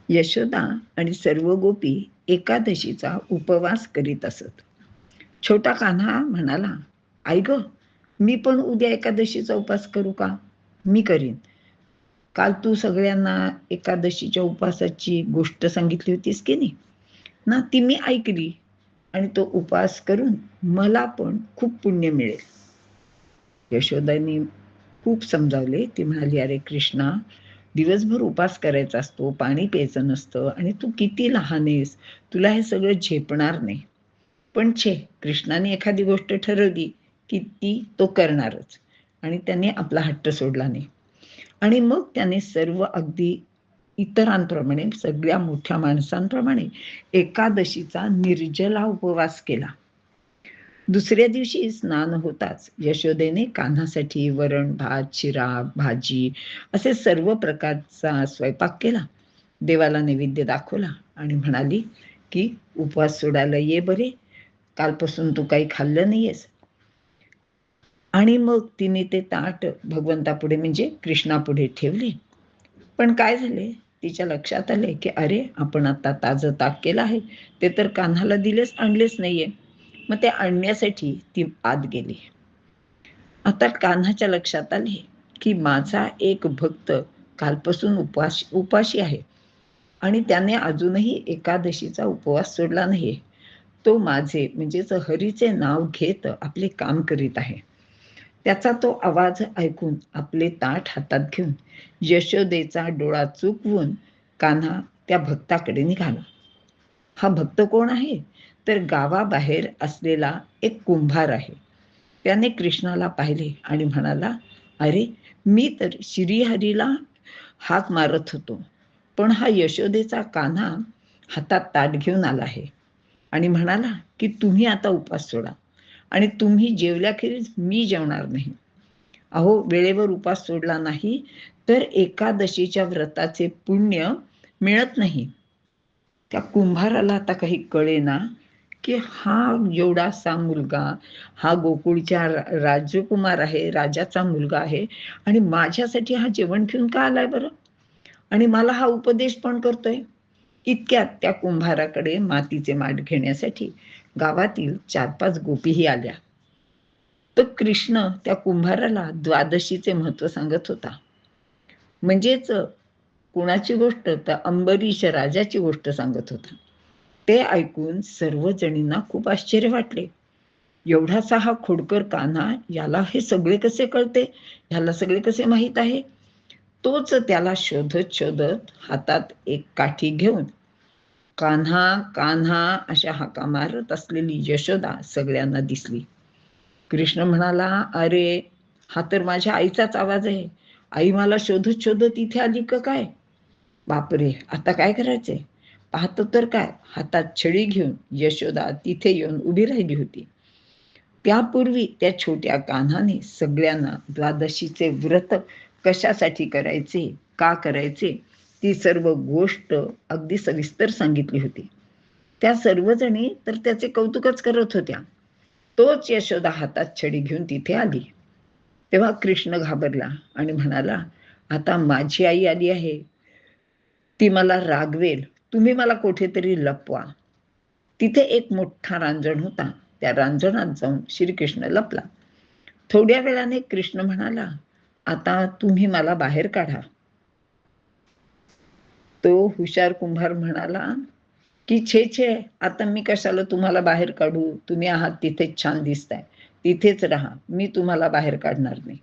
यशोदा आणि सर्व गोपी एकादशीचा उपवास करीत असत. छोटा कान्हा म्हणाला, आई ग, मी पण उद्या एकादशीचा उपवास करू का? मी करीन. काल तू सगळ्यांना एकादशीच्या उपवासाची गोष्ट सांगितली होतीस की नाही ना, ती मी ऐकली आणि तो उपवास करून मला पण खूप पुण्य मिळेल. यशोदानी खूप समजावले. ती म्हणाली, अरे कृष्णा, दिवसभर उपास करायचा असतो, पाणी प्यायचं नसतं आणि तू किती लहान आहेस, तुला हे सगळं झेपणार नाही. पण कृष्णाने एखादी गोष्ट ठरवली की ती तो करणारच आणि त्याने आपला हट्ट सोडला नाही. आणि मग त्याने सर्व अगदी इतरांप्रमाणे, सगळ्या मोठ्या माणसांप्रमाणे एकादशीचा निर्जला उपवास केला. दुसऱ्या दिवशी स्नान होताच यशोदेने कान्हासाठी वरण भात, शिरा, भाजी असे सर्व प्रकारचा स्वयंपाक केला. देवाला नैवेद्य दाखवला आणि म्हणाली की उपवास सोडायला ये बरे, कालपासून तू काही खाल्लं नाहीयेस. आणि मग तिने ते ताट भगवंतापुढे म्हणजे कृष्णापुढे ठेवले. पण काय झाले, तिच्या लक्षात आले की अरे, आपण आता ताजं ताक केलं आहे, ते तर कान्हाला आणलेच नाहीये. मग ते आणण्यासाठी ती आत गेली. आता कान्हाच्या लक्षात आले की माझा एक भक्त कालपासून उपाशी आहे आणि त्याने अजूनही एकादशीचा उपवास सोडला नाही. तो माझे म्हणजेच हरीचे नाव घेत आपले काम करीत आहे. त्याचा तो आवाज ऐकून आपले ताट हातात घेऊन यशोदेचा डोळा चुकवून कान्हा त्या भक्ताकडे निघाला. हा भक्त कोण आहे? तर गावाबाहेर असलेला एक कुंभार आहे. त्याने कृष्णाला पाहिले आणि म्हणाला, अरे, मी तर श्रीहरीला हाक मारत होतो, पण हा यशोदेचा कान्हा हातात ताट घेऊन आला आहे आणि म्हणाला की तुम्ही आता उपास सोडा आणि तुम्ही जेवल्याखेरीज मी जेवणार नाही. अहो, वेळेवर उपास सोडला नाही तर एकादशीच्या व्रताचे पुण्य मिळत नाही. त्या कुंभाराला आता काही कळेना की हा एवढासा मुलगा, हा गोकुळच्या राजकुमार आहे, राजाचा मुलगा आहे आणि माझ्यासाठी हा जेवण घेऊन का आलाय बरं, आणि मला हा उपदेश पण करतोय. इतक्यात त्या कुंभाराकडे मातीचे माठ घेण्यासाठी गावातील 4-5 गोपीही आल्या. तर कृष्ण त्या कुंभाराला द्वादशीचे महत्व सांगत होता. म्हणजेच कुणाची गोष्ट, तर अंबरीश राजाची गोष्ट सांगत होता. ते ऐकून सर्व जणींना खूप आश्चर्य वाटले. एवढासा हा खोडकर कान्हा, याला हे सगळे कसे कळते, ह्याला सगळे कसे माहीत आहे. तोच त्याला शोधत शोधत हातात एक काठी घेऊन कान्हा कान्हा अशा हाका मारत असलेली यशोदा सगळ्यांना दिसली. कृष्ण म्हणाला, अरे, हा तर माझ्या आईचाच आवाज आहे. आई मला शोधत शोधत इथे आली का काय? बापरे, आता काय करायचंय? पाहतो तर काय, हातात छडी घेऊन यशोदा तिथे येऊन उभी राहिली होती. त्यापूर्वी त्या छोट्या कान्हाने सगळ्यांना द्वादशीचे व्रत कशासाठी करायचे, का करायचे, ती सर्व गोष्ट अगदी सविस्तर सांगितली होती. त्या सर्वजणी तर त्याचे कौतुकच करत होत्या. तोच यशोदा हातात छडी घेऊन तिथे आली. तेव्हा कृष्ण घाबरला आणि म्हणाला, आता माझी आई आली आहे, ती मला रागवेल, तुम्ही मला कुठेतरी लपवा. तिथे एक मोठा रांजण होता. त्या रांजणात जाऊन श्रीकृष्ण लपला. थोड्या वेळाने कृष्ण म्हणाला, आता तुम्ही मला बाहेर काढा. तो हुशार कुंभार म्हणाला की छे, आता मी कशाला तुम्हाला बाहेर काढू, तुम्ही आहात तिथेच छान दिसताय, तिथेच राहा, मी तुम्हाला बाहेर काढणार नाही.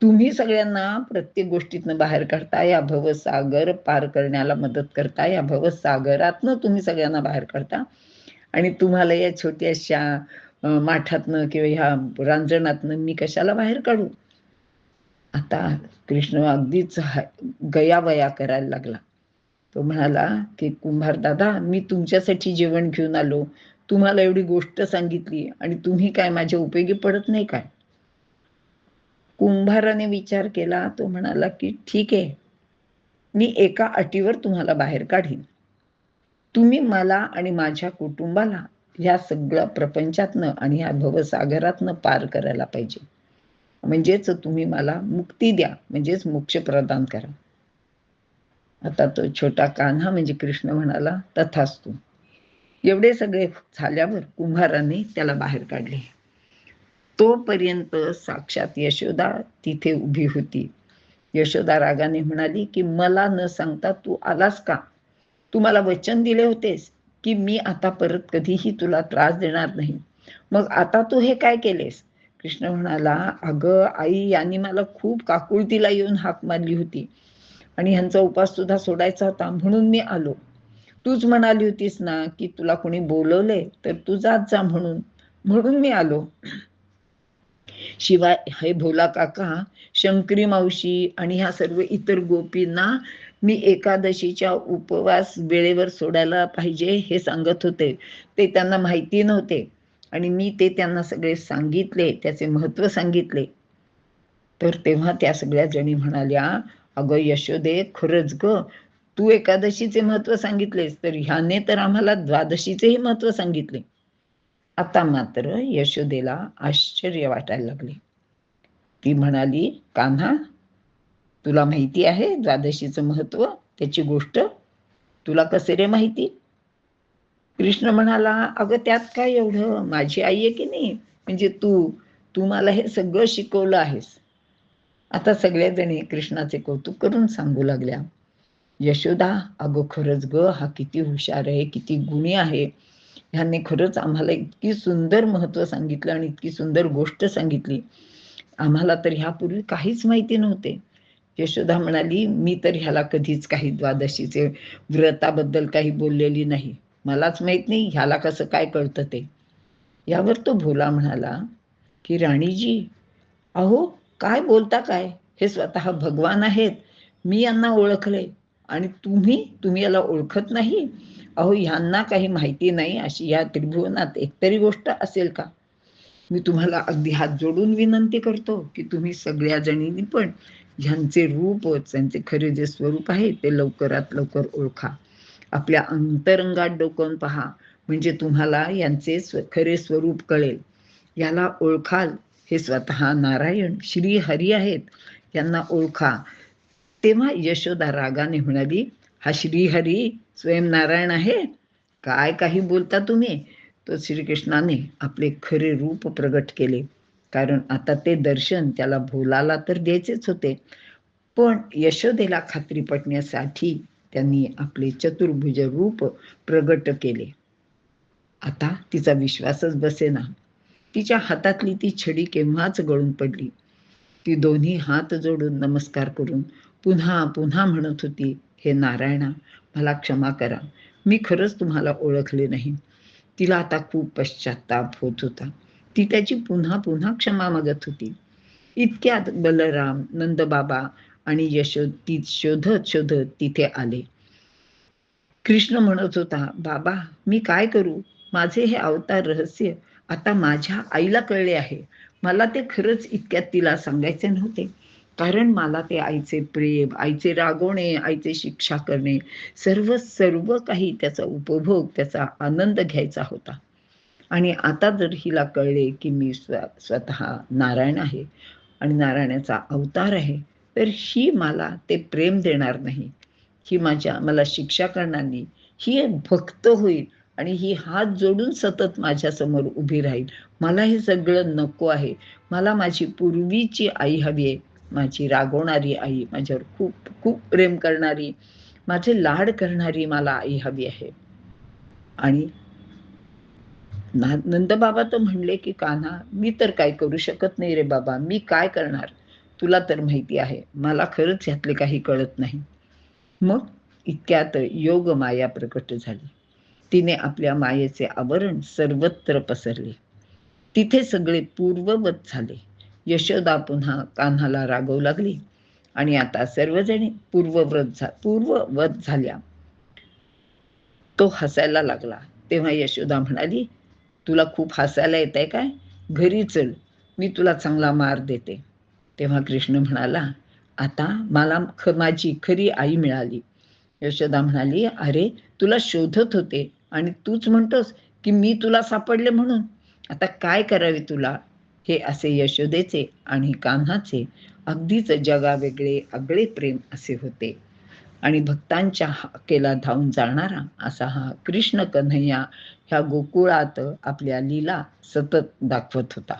तुम्ही सगळ्यांना प्रत्येक गोष्टीतनं बाहेर काढता, या भवसागर पार करण्याला मदत करता, या भवसागरातनं तुम्ही सगळ्यांना बाहेर काढता आणि तुम्हाला या छोट्याशा माठातनं किंवा ह्या रांजणातनं मी कशाला बाहेर काढू. आता कृष्ण अगदीच गयावया करायला लागला. तो म्हणाला की कुंभार दादा, मी तुमच्यासाठी जेवण घेऊन आलो, तुम्हाला एवढी गोष्ट सांगितली आणि तुम्ही काय माझ्या उपयोगी पडत नाही काय? कुंभाराने विचार केला. तो म्हणाला की ठीक आहे, मी एका अटीवर तुम्हाला बाहेर काढीन. तुम्ही मला आणि माझ्या कुटुंबाला ह्या सगळ्या प्रपंचातनं आणि ह्या भवसागरातनं पार करायला पाहिजे. म्हणजेच तुम्ही मला मुक्ती द्या, म्हणजेच मोक्ष प्रदान करा. आता तो छोटा कान्हा म्हणजे कृष्ण म्हणाला, तथास्तु. एवढे सगळे झाल्यावर कुंभाराने त्याला बाहेर काढले. तोपर्यंत साक्षात यशोदा तिथे उभी होती. यशोदा रागाने म्हणाली की मला न सांगता तू आलास का? तू मला वचन दिले होतेस की मी आता परत कधीही तुला त्रास देणार नाही, मग आता तू हे काय केलेस? कृष्ण म्हणाला, अगं आई, यांनी मला खूप काकुळतीला येऊन हाक मारली होती आणि ह्यांचा उपास सुद्धा सोडायचा होता, म्हणून मी आलो. तूच म्हणाली होतीस ना की तुला कोणी बोलवले तर तू जात जा, म्हणून मी आलो. शिवाय हे भोला काका, शंकरी मावशी आणि ह्या सर्व इतर गोपींना मी एकादशीच्या उपवास वेळेवर सोडायला पाहिजे हे सांगत होते. ते त्यांना माहिती नव्हते आणि मी ते त्यांना सगळे सांगितले, त्याचे महत्त्व सांगितले. तर तेव्हा त्या सगळ्या जणी म्हणाल्या, अगं यशोदे, खरंच ग, तू एकादशीचे महत्त्व सांगितलेस, तर ह्याने तर आम्हाला द्वादशीचेही महत्त्व सांगितले. आता मात्र यशोदेला आश्चर्य वाटायला लागले. ती म्हणाली, कान्हा, तुला माहिती आहे द्वादशीचं महत्त्व, त्याची गोष्ट तुला कसे रे माहिती? कृष्ण म्हणाला, अगं त्यात काय एवढं, माझी आई आहे की नाही, म्हणजे तू मला हे सगळं शिकवलं आहेस. आता सगळ्या जणी कृष्णाचे कौतुक करून सांगू लागल्या. यशोदा, अगं खरंच ग, हा किती हुशार आहे, किती गुणी आहे. ह्याने खरंच आम्हाला इतकी सुंदर महत्त्व सांगितलं आणि इतकी सुंदर गोष्ट सांगितली. आम्हाला तर ह्यापूर्वी काहीच माहिती नव्हते. यशोदा म्हणाली, मी तर ह्याला कधीच काही द्वादशीचे व्रताबद्दल काही बोललेली नाही. मलाच माहित नाही ह्याला कसं काय कळतं ते. यावर तो भोला म्हणाला की राणीजी, अहो काय बोलता काय, हे स्वतः भगवान आहेत, मी यांना ओळखले आणि तुम्ही याला ओळखत नाही? अहो ह्यांना काही माहिती नाही अशी या त्रिभुवनात एकतरी गोष्ट असेल का? मी तुम्हाला अगदी हात जोडून विनंती करतो की तुम्ही सगळ्या जणींनी पण ह्यांचे रूप, त्यांचे खरे जे स्वरूप आहे ते लवकरात लवकर ओळखा. आपल्या अंतरंगात डोकावून पहा, म्हणजे तुम्हाला यांचे खरे स्वरूप कळेल. याला ओळखाल, हे स्वतः नारायण श्री हरी आहेत, यांना ओळखा. तेव्हा यशोदा रागाने म्हणाली, हा श्रीहरी स्वयं नारायण आहे? काय काही बोलता तुम्ही? तो श्रीकृष्णाने आपले खरे रूप प्रगट केले, कारण आता ते दर्शन त्याला भोलाला तर द्यायचेच होते, पण यशोदेला खात्री पटण्यासाठी त्यांनी आपले चतुर्भुज रूप प्रगट केले. आता तिचा विश्वासच बसेना. तिच्या हातातली ती छडी केव्हाच गळून पडली. ती दोन्ही हात जोडून नमस्कार करून पुन्हा पुन्हा म्हणत होती, हे नारायणा, मला क्षमा करा, मी खरंच तुम्हाला ओळखले नाही. तिला आता खूप पश्चाताप होत होता. ती त्याची पुन्हा पुन्हा क्षमा मागत होती. इतक्यात बलराम, नंदबाबा आणि ती शोधत शोधत तिथे आले. कृष्ण म्हणत होता, बाबा, मी काय करू? माझे हे अवतार रहस्य आता माझ्या आईला कळले आहे. मला ते खरंच इतक्यात तिला सांगायचे नव्हते, कारण मला ते आईचे प्रेम, आईचे रागवणे, आईचे शिक्षा करणे, सर्व सर्व काही त्याचा उपभोग, त्याचा आनंद घ्यायचा होता. आणि आता जर हिला कळले की मी स्वतः नारायण आहे आणि नारायणाचा अवतार आहे, तर ही मला ते प्रेम देणार नाही, ही मला शिक्षा करणार नाही, ही भक्त होईल आणि ही हात जोडून सतत माझ्या समोर उभी राहील. मला हे सगळं नको आहे. मला माझी पूर्वीची आई हवी आहे, माझी रागवणारी आई, माझ्यावर खूप खूप प्रेम करणारी, माझे लाड करणारी मला आई हवी आहे. आणि नंदबाबा तर म्हणले की कान्हा, मी तर काय करू शकत नाही रे बाबा, मी काय करणार? तुला तर माहिती आहे, मला खरंच ह्यातले काही कळत नाही. मग इतक्यात योग माया प्रकट झाली. तिने आपल्या मायेचे आवरण सर्वत्र पसरले. तिथे सगळे पूर्ववत झाले. यशोदा पुन्हा कान्हाला रागवू लागली आणि आता सर्वजणी पूर्ववत झाल्या. तो हसायला लागला. तेव्हा यशोदा म्हणाली, तुला खूप हसायला येतंय काय? घरी चल, मी तुला चांगला मार देते. तेव्हा कृष्ण म्हणाला, आता मला माझी खरी आई मिळाली. यशोदा म्हणाली, अरे तुला शोधत होते आणि तूच म्हणतोस की मी तुला सापडले म्हणून. आता काय करावे तुला? हे असे यशोदेचे आणि कान्हाचे अगदीच जगावेगळे आगळे प्रेम असे होते. आणि भक्तांच्या हाकेला धावून जाणारा असा हा कृष्ण कन्हैया ह्या गोकुळात आपल्या लीला सतत दाखवत होता.